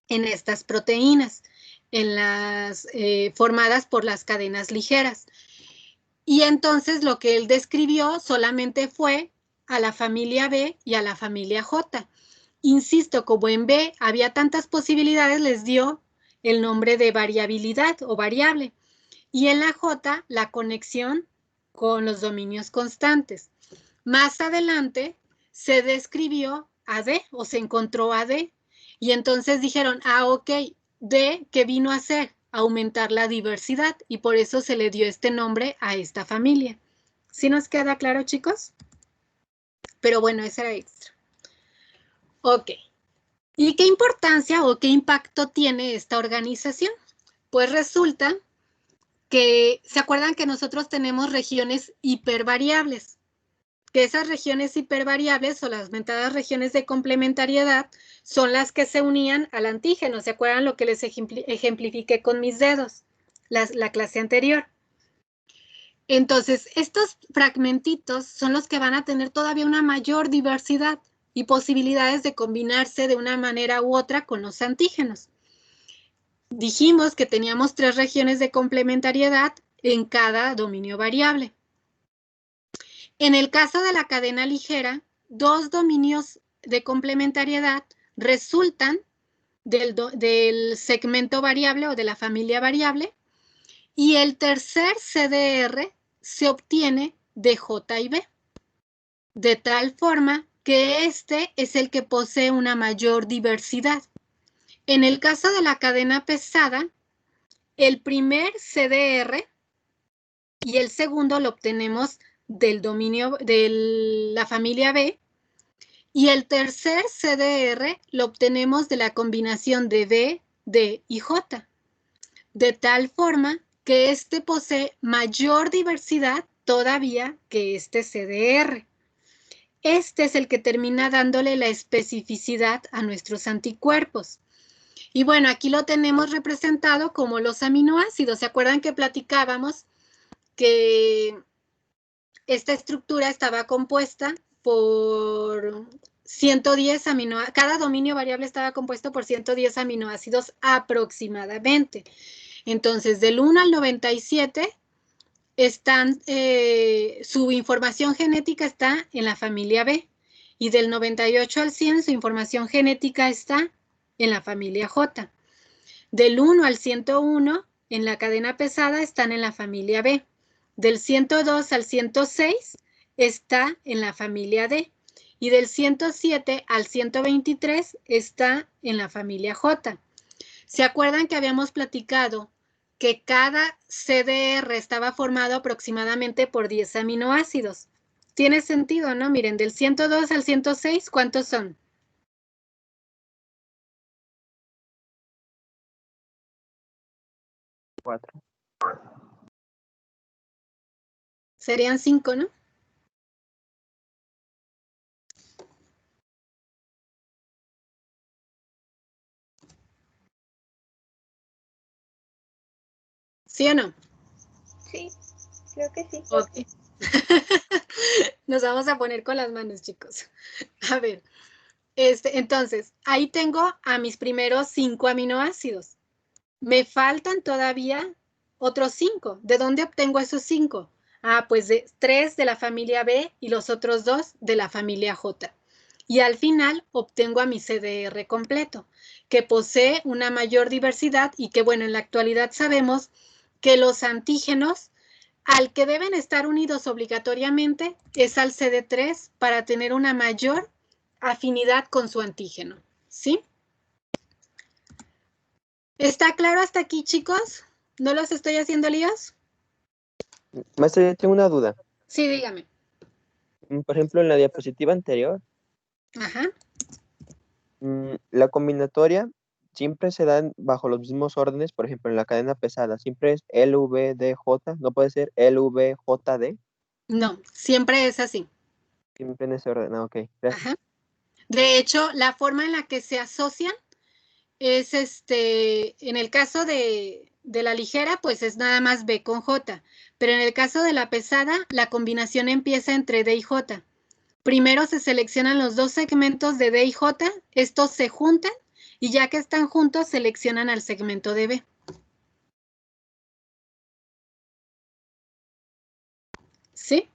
en estas proteínas, en las formadas por las cadenas ligeras. Y entonces lo que él describió solamente fue a la familia B y a la familia J. Insisto, como en B había tantas posibilidades, les dio el nombre de variabilidad o variable. Y en la J, la conexión con los dominios constantes. Más adelante se describió a D o se encontró a D. Y entonces dijeron, ok, D, ¿qué vino a hacer? Aumentar la diversidad. Y por eso se le dio este nombre a esta familia. ¿Sí nos queda claro, chicos? Pero bueno, ese era extra. Ok. ¿Y qué importancia o qué impacto tiene esta organización? Pues resulta que, ¿se acuerdan que nosotros tenemos regiones hipervariables? Que esas regiones hipervariables o las mentadas regiones de complementariedad son las que se unían al antígeno. ¿Se acuerdan lo que les ejemplifiqué con mis dedos? La clase anterior. Entonces, estos fragmentitos son los que van a tener todavía una mayor diversidad y posibilidades de combinarse de una manera u otra con los antígenos. Dijimos que teníamos 3 regiones de complementariedad en cada dominio variable. En el caso de la cadena ligera, 2 dominios de complementariedad resultan del segmento variable o de la familia variable y el tercer CDR se obtiene de J y B, de tal forma que este es el que posee una mayor diversidad. En el caso de la cadena pesada, el primer CDR y el segundo lo obtenemos del dominio de la familia B y el tercer CDR lo obtenemos de la combinación de B, D y J, de tal forma que este posee mayor diversidad todavía que este CDR. Este es el que termina dándole la especificidad a nuestros anticuerpos. Y bueno, aquí lo tenemos representado como los aminoácidos. ¿Se acuerdan que platicábamos que esta estructura estaba compuesta por 110 aminoácidos? Cada dominio variable estaba compuesto por 110 aminoácidos aproximadamente. Entonces, del 1 al 97 están, su información genética está en la familia B y del 98 al 100 su información genética está en la familia J. Del 1 al 101 en la cadena pesada están en la familia B. Del 102 al 106 está en la familia D. y del 107 al 123 está en la familia J. ¿Se acuerdan que habíamos platicado que cada CDR estaba formado aproximadamente por 10 aminoácidos? Tiene sentido, ¿no? Miren, del 102 al 106, ¿cuántos son? 4. Serían 5, ¿no? ¿Sí o no? Sí, creo que sí. Ok. Nos vamos a poner con las manos, chicos. A ver, entonces, ahí tengo a mis primeros 5 aminoácidos. Me faltan todavía otros 5. ¿De dónde obtengo esos 5? Ah, pues de 3 de la familia B y los otros 2 de la familia J. Y al final obtengo a mi CDR completo, que posee una mayor diversidad y que, bueno, en la actualidad sabemos que los antígenos al que deben estar unidos obligatoriamente es al CD3 para tener una mayor afinidad con su antígeno, ¿sí? ¿Está claro hasta aquí, chicos? ¿No los estoy haciendo líos? Maestra, yo tengo una duda. Sí, dígame. Por ejemplo, en la diapositiva anterior, Ajá. la combinatoria siempre se dan bajo los mismos órdenes. Por ejemplo, en la cadena pesada siempre es LVDJ, no puede ser LVJD. No, siempre es así. Siempre en ese orden. Ok, gracias. Ajá. De hecho, la forma en la que se asocian es en el caso de la ligera, pues es nada más B con J, pero en el caso de la pesada, la combinación empieza entre D y J. Primero se seleccionan los dos segmentos de D y J, estos se juntan y ya que están juntos, seleccionan al segmento de B. ¿Sí?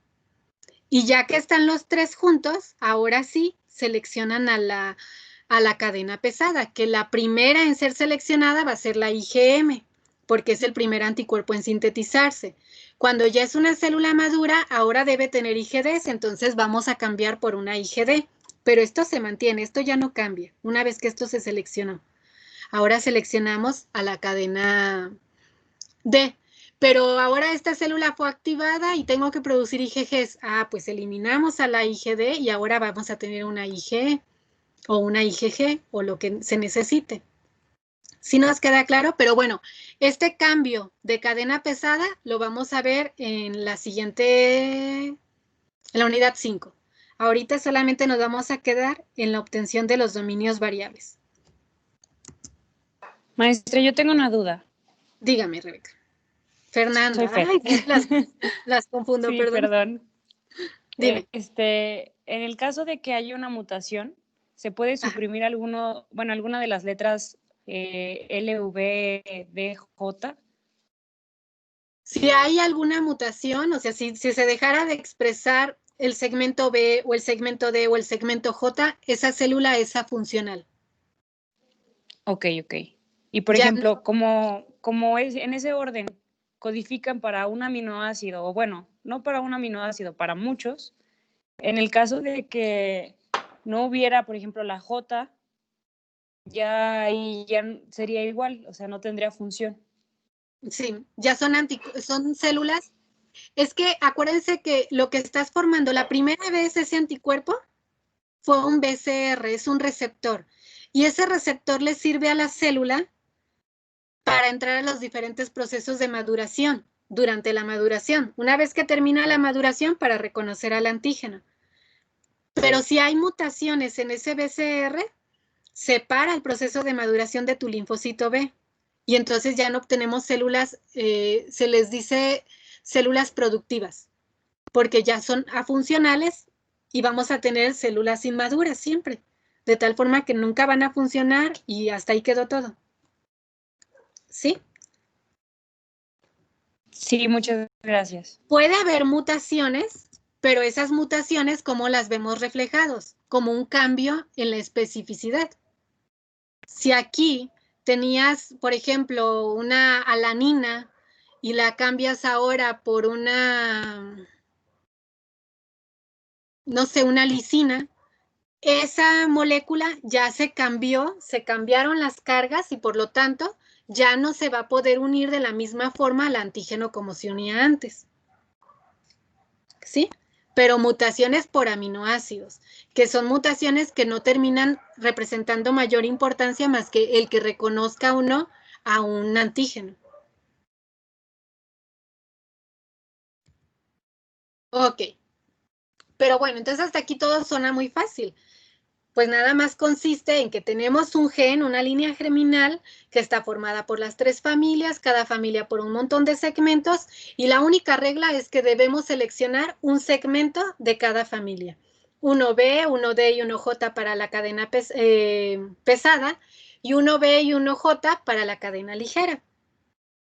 Y ya que están los tres juntos, ahora sí, seleccionan a la cadena pesada, que la primera en ser seleccionada va a ser la IgM, porque es el primer anticuerpo en sintetizarse. Cuando ya es una célula madura, ahora debe tener IgDs, entonces vamos a cambiar por una IgD, pero esto se mantiene, esto ya no cambia, una vez que esto se seleccionó. Ahora seleccionamos a la cadena D, pero ahora esta célula fue activada y tengo que producir IgGs. Ah, pues eliminamos a la IgD y ahora vamos a tener una IgE o una IgG o lo que se necesite. Sí nos queda claro, pero bueno, este cambio de cadena pesada lo vamos a ver en la siguiente, en la unidad 5. Ahorita solamente nos vamos a quedar en la obtención de los dominios variables. Maestra, yo tengo una duda. Dígame, Rebeca. Fernanda. Soy Fer. Ay, las confundo, Sí, perdón. perdón. Dime. En el caso de que haya una mutación, ¿se puede suprimir alguna de las letras L, V, D, J? Si hay alguna mutación, o sea, si se dejara de expresar el segmento B o el segmento D o el segmento J, esa célula es afuncional. Ok. Y por Ya ejemplo, como es en ese orden, codifican para un aminoácido, o bueno, no para un aminoácido, para muchos. En el caso de que no hubiera, por ejemplo, la J, ya ahí ya sería igual, o sea, no tendría función. sí, ya son células. Es que acuérdense que lo que estás formando la primera vez ese anticuerpo fue un BCR, es un receptor. Y ese receptor le sirve a la célula para entrar a los diferentes procesos de maduración durante la maduración. Una vez que termina la maduración para reconocer al antígeno. Pero si hay mutaciones en ese BCR, se para el proceso de maduración de tu linfocito B. Y entonces ya no obtenemos células, se les dice células productivas, porque ya son afuncionales y vamos a tener células inmaduras siempre, de tal forma que nunca van a funcionar y hasta ahí quedó todo. ¿Sí? Sí, muchas gracias. Puede haber mutaciones, pero esas mutaciones, ¿cómo las vemos reflejados? Como un cambio en la especificidad. Si aquí tenías, por ejemplo, una alanina y la cambias ahora por una, no sé, una lisina, esa molécula ya se cambiaron las cargas y por lo tanto ya no se va a poder unir de la misma forma al antígeno como se unía antes. ¿Sí? Pero mutaciones por aminoácidos, que son mutaciones que no terminan representando mayor importancia más que el que reconozca uno a un antígeno. Ok. Pero bueno, entonces hasta aquí todo suena muy fácil. Pues nada más consiste en que tenemos un gen, una línea germinal que está formada por las 3 familias, cada familia por un montón de segmentos, y la única regla es que debemos seleccionar un segmento de cada familia. 1B, 1D y 1J para la cadena pesada, y 1B y 1J para la cadena ligera.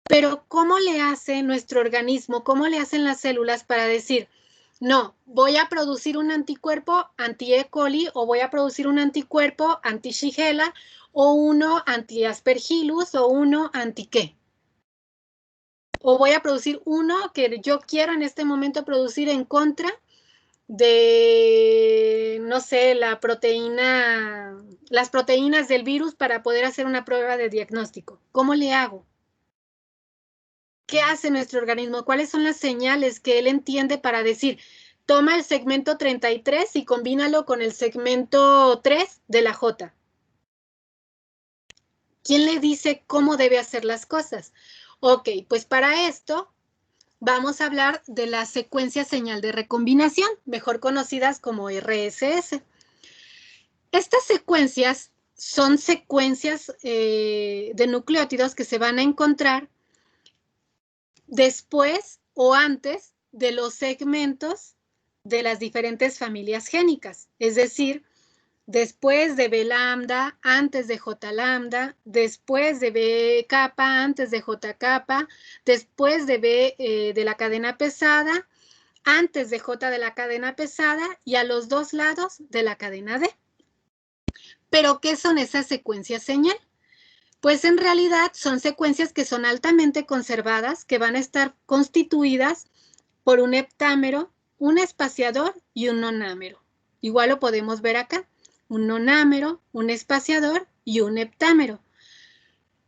Pero ¿cómo le hace nuestro organismo, cómo le hacen las células para decir, no, voy a producir un anticuerpo anti-E. coli o voy a producir un anticuerpo anti-Shigella o uno anti-Aspergillus o uno anti-qué? O voy a producir uno que yo quiero en este momento producir en contra de, no sé, las proteínas del virus para poder hacer una prueba de diagnóstico. ¿Cómo le hago? ¿Qué hace nuestro organismo? ¿Cuáles son las señales que él entiende para decir, toma el segmento 33 y combínalo con el segmento 3 de la J? ¿Quién le dice cómo debe hacer las cosas? Ok, pues para esto vamos a hablar de la secuencia señal de recombinación, mejor conocidas como RSS. Estas secuencias son secuencias de nucleótidos que se van a encontrar después o antes de los segmentos de las diferentes familias génicas, es decir, después de B lambda, antes de J lambda, después de B kappa, antes de J kappa, después de B de la cadena pesada, antes de J de la cadena pesada y a los 2 lados de la cadena D. ¿Pero qué son esas secuencias señal? Pues en realidad son secuencias que son altamente conservadas, que van a estar constituidas por un heptámero, un espaciador y un nonámero. Igual lo podemos ver acá, un nonámero, un espaciador y un heptámero.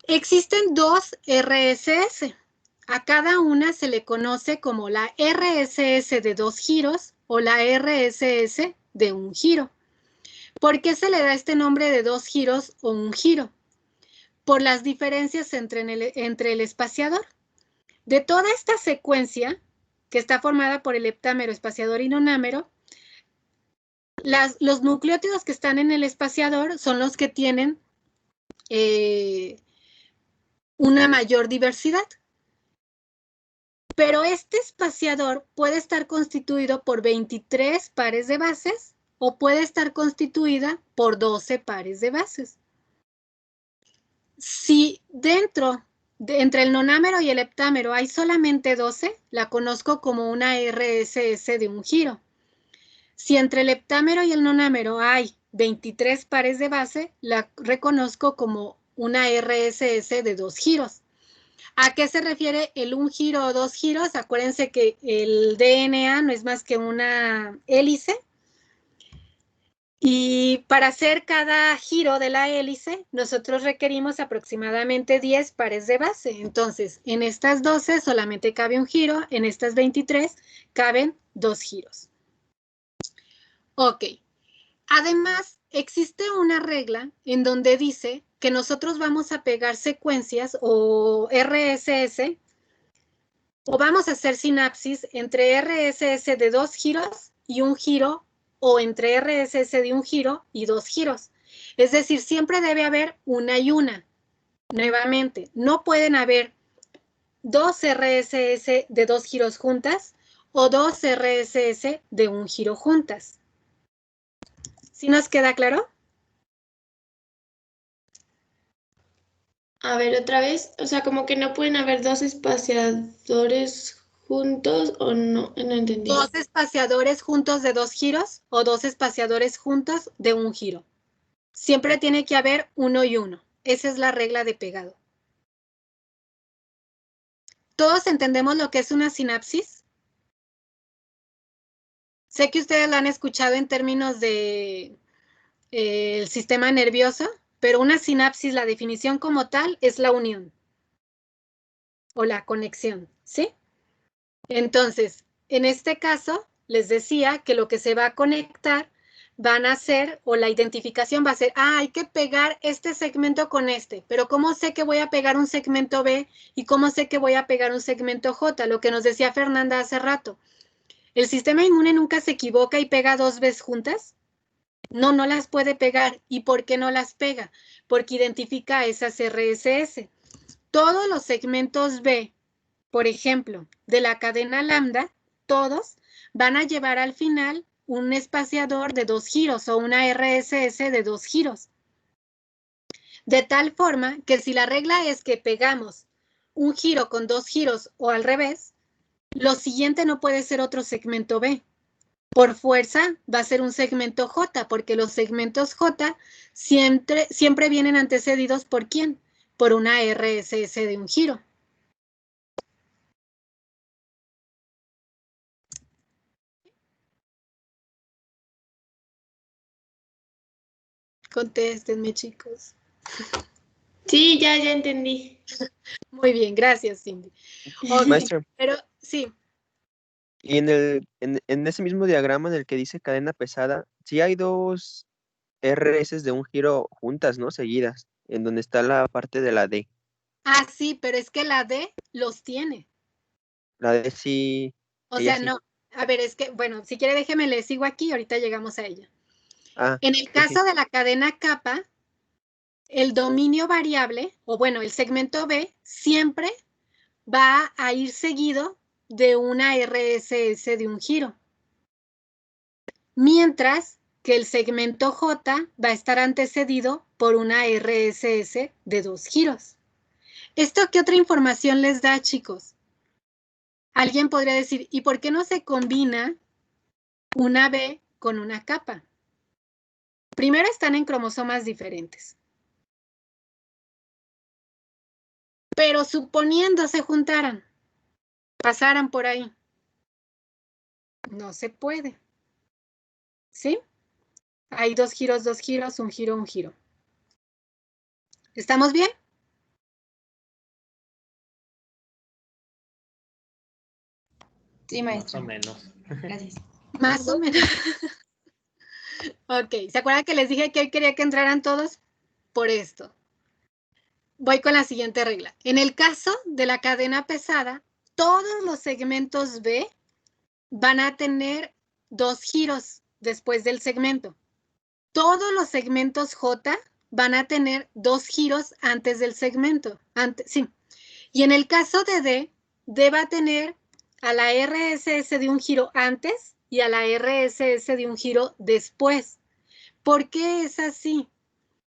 Existen 2 RSS. A cada una se le conoce como la RSS de 2 giros o la RSS de 1 giro. ¿Por qué se le da este nombre de 2 giros o 1 giro? Por las diferencias entre el espaciador. De toda esta secuencia, que está formada por el heptámero, espaciador y nonámero, los nucleótidos que están en el espaciador son los que tienen una mayor diversidad. Pero este espaciador puede estar constituido por 23 pares de bases o puede estar constituida por 12 pares de bases. Si entre el nonámero y el heptámero hay solamente 12, la conozco como una RSS de 1 giro. Si entre el heptámero y el nonámero hay 23 pares de base, la reconozco como una RSS de 2 giros. ¿A qué se refiere el 1 giro o 2 giros? Acuérdense que el DNA no es más que una hélice. Y para hacer cada giro de la hélice, nosotros requerimos aproximadamente 10 pares de base. Entonces, en estas 12 solamente cabe un giro, en estas 23 caben 2 giros. Ok. Además, existe una regla en donde dice que nosotros vamos a pegar secuencias o RSS o vamos a hacer sinapsis entre RSS de 2 giros y 1 giro o entre RSS de 1 giro y 2 giros. Es decir, siempre debe haber una y una. Nuevamente, no pueden haber 2 RSS de 2 giros juntas o 2 RSS de 1 giro juntas. ¿Sí nos queda claro? A ver, otra vez, o sea, como que no pueden haber 2 espaciadores juntos o no, no entendí. 2 espaciadores juntos de 2 giros o 2 espaciadores juntos de 1 giro. Siempre tiene que haber uno y uno. Esa es la regla de pegado. ¿Todos entendemos lo que es una sinapsis? Sé que ustedes lo han escuchado en términos de el sistema nervioso, pero una sinapsis, la definición como tal, es la unión o la conexión, ¿sí? Entonces, en este caso, les decía que lo que se va a conectar van a ser, o la identificación va a ser, hay que pegar este segmento con este, pero ¿cómo sé que voy a pegar un segmento B y cómo sé que voy a pegar un segmento J? Lo que nos decía Fernanda hace rato. ¿El sistema inmune nunca se equivoca y pega 2 veces juntas? No, no las puede pegar. ¿Y por qué no las pega? Porque identifica esas RSS. Todos los segmentos B, por ejemplo, de la cadena lambda, todos van a llevar al final un espaciador de 2 giros o una RSS de 2 giros. De tal forma que si la regla es que pegamos un giro con 2 giros o al revés, lo siguiente no puede ser otro segmento B. Por fuerza va a ser un segmento J, porque los segmentos J siempre vienen antecedidos ¿por quién? Por una RSS de un giro. Contéstenme, chicos. Sí, ya entendí. Muy bien, gracias, Cindy. Okay, Maestra, pero sí. y en ese mismo diagrama en el que dice cadena pesada, sí hay dos RS de un giro juntas, ¿no? Seguidas, en donde está la parte de la D. Ah, sí, pero es que la D los tiene. La D sí, O ella sea, sí. no. A ver, es que, bueno, si quiere déjeme le sigo aquí, ahorita llegamos a ella. Ah, En el sí, caso sí. de la cadena kappa, el dominio variable, o bueno, el segmento B, siempre va a ir seguido de una RSS de un giro. Mientras que el segmento J va a estar antecedido por una RSS de 2 giros. ¿Esto qué otra información les da, chicos? Alguien podría decir, ¿y por qué no se combina una B con una capa? Primero están en cromosomas diferentes. Pero suponiendo se juntaran, pasaran por ahí, no se puede. ¿Sí? Hay 2 giros, 2 giros, un giro, un giro. ¿Estamos bien? Sí, maestra. Más o menos. Gracias. Más o menos. Ok, ¿se acuerdan que les dije que hoy quería que entraran todos? Por esto. Voy con la siguiente regla. En el caso de la cadena pesada, todos los segmentos B van a tener 2 giros después del segmento. Todos los segmentos J van a tener 2 giros antes del segmento. Sí. Y en el caso de D va a tener a la RSS de un giro antes y a la RSS de un giro después. ¿Por qué es así?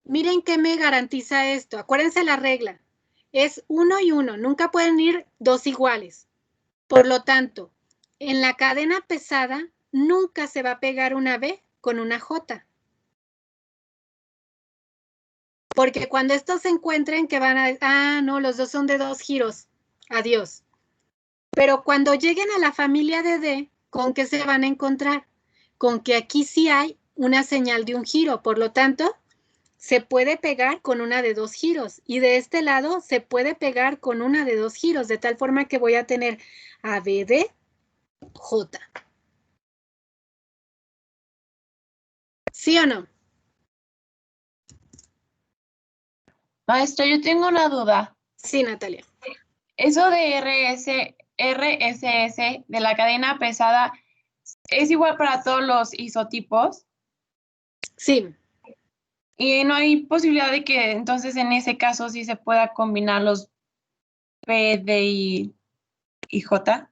Miren qué me garantiza esto. Acuérdense la regla. Es 1 y 1. Nunca pueden ir 2 iguales. Por lo tanto, en la cadena pesada nunca se va a pegar una B con una J. Porque cuando estos se encuentren que van a... no, los dos son de 2 giros. Adiós. Pero cuando lleguen a la familia de D, ¿con qué se van a encontrar? Con que aquí sí hay una señal de un giro. Por lo tanto, se puede pegar con una de 2 giros. Y de este lado se puede pegar con una de 2 giros. De tal forma que voy a tener ABD J. ¿Sí o no? Maestra, yo tengo una duda. Sí, Natalia. Eso de RSS de la cadena pesada, ¿es igual para todos los isotipos? Sí. Y no hay posibilidad de que entonces en ese caso sí se pueda combinar los P, D y J.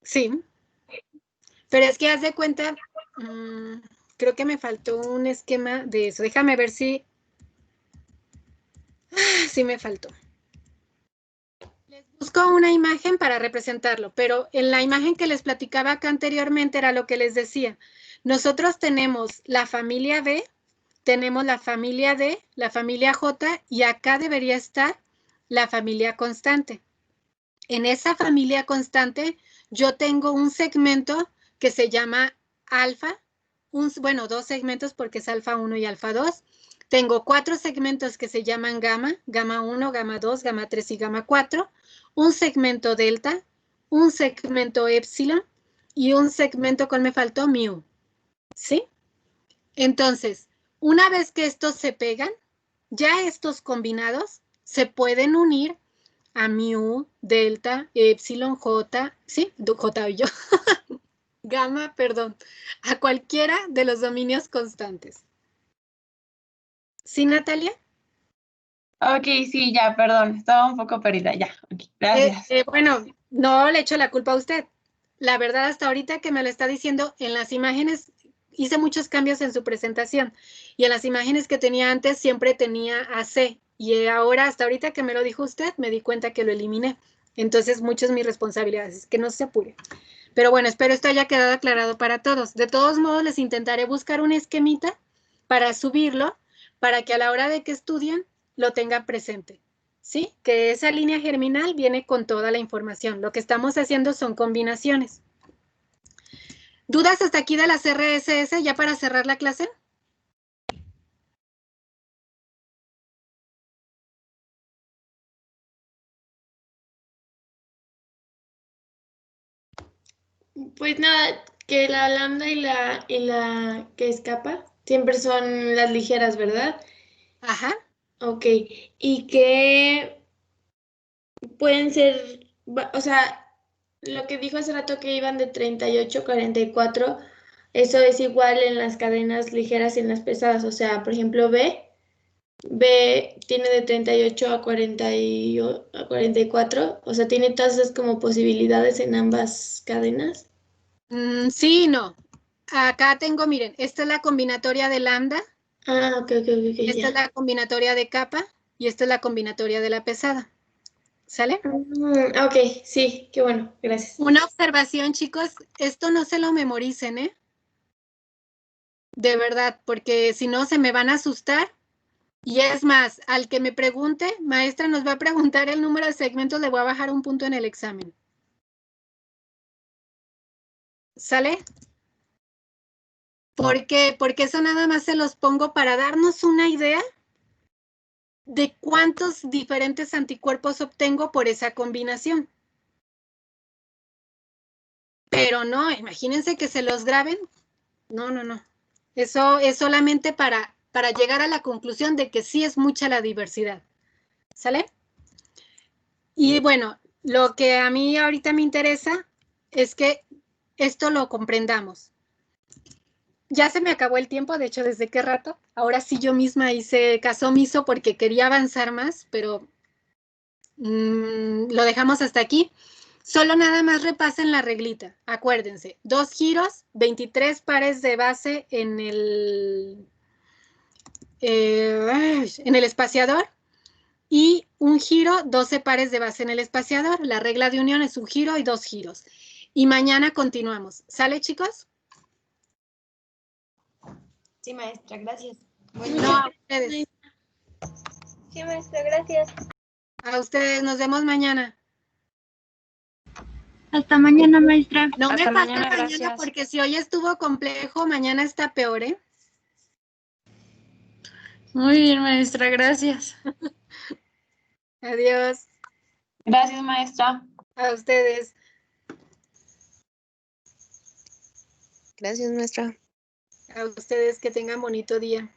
Sí. Pero es que haz de cuenta, creo que me faltó un esquema de eso. Déjame ver si... sí me faltó. Les busco una imagen para representarlo, pero en la imagen que les platicaba acá anteriormente era lo que les decía. Nosotros tenemos la familia B, tenemos la familia D, la familia J, y acá debería estar la familia constante. En esa familia constante yo tengo un segmento que se llama alfa dos segmentos porque es alfa 1 y alfa 2. Tengo 4 segmentos que se llaman gamma, gamma 1, gamma 2, gamma 3 y gamma 4, un segmento delta, un segmento epsilon y un segmento, ¿cuál me faltó? Mu. ¿Sí? Entonces, una vez que estos se pegan, ya estos combinados se pueden unir a mu, delta, epsilon, j, ¿sí? J y yo. Gamma, perdón, a cualquiera de los dominios constantes. ¿Sí, Natalia? Ok, sí, ya, perdón, estaba un poco perdida, ya, ok, gracias. Bueno, no le echo la culpa a usted. La verdad, hasta ahorita que me lo está diciendo, en las imágenes hice muchos cambios en su presentación y en las imágenes que tenía antes siempre tenía AC y ahora, hasta ahorita que me lo dijo usted, me di cuenta que lo eliminé. Entonces, mucho es mi responsabilidad, es que no se apure. Pero bueno, espero esto haya quedado aclarado para todos. De todos modos, les intentaré buscar un esquemita para subirlo, para que a la hora de que estudien lo tengan presente. ¿Sí? Que esa línea germinal viene con toda la información. Lo que estamos haciendo son combinaciones. ¿Dudas hasta aquí de las RSS ya para cerrar la clase? Pues nada, que la lambda y la que escapa siempre son las ligeras, ¿verdad? Ajá. Ok, y que pueden ser, o sea, lo que dijo hace rato que iban de 38 a 44, eso es igual en las cadenas ligeras y en las pesadas, o sea, por ejemplo, B tiene de 38 a 44, o sea, tiene todas esas como posibilidades en ambas cadenas. Sí y no. Acá tengo, miren, esta es la combinatoria de lambda, Ah, ok, esta es ya. la combinatoria de capa y esta es la combinatoria de la pesada. ¿Sale? Ok, sí, qué bueno, gracias. Una observación, chicos, esto no se lo memoricen, ¿eh? De verdad, porque si no se me van a asustar. Y es más, al que me pregunte, maestra, nos va a preguntar el número de segmentos, le voy a bajar un punto en el examen. ¿Sale? ¿Por qué? Porque eso nada más se los pongo para darnos una idea de cuántos diferentes anticuerpos obtengo por esa combinación. Pero no, imagínense que se los graben. No, no, no. Eso es solamente para llegar a la conclusión de que sí es mucha la diversidad. ¿Sale? Y bueno, lo que a mí ahorita me interesa es que esto lo comprendamos. Ya se me acabó el tiempo, de hecho, ¿desde qué rato? Ahora sí yo misma hice caso omiso porque quería avanzar más, pero lo dejamos hasta aquí. Solo nada más repasen la reglita. Acuérdense, 2 giros, 23 pares de base en el espaciador y un giro, 12 pares de base en el espaciador. La regla de unión es un giro y 2 giros. Y mañana continuamos. ¿Sale, chicos? Sí, maestra, gracias. No, a ustedes. Sí, maestra, gracias. A ustedes. Nos vemos mañana. Hasta mañana, maestra. No me Hasta falta mañana, mañana gracias. porque si hoy estuvo complejo, mañana está peor, ¿eh? Muy bien, maestra, gracias. Adiós. Gracias, maestra. A ustedes. Gracias, maestra. A ustedes que tengan bonito día.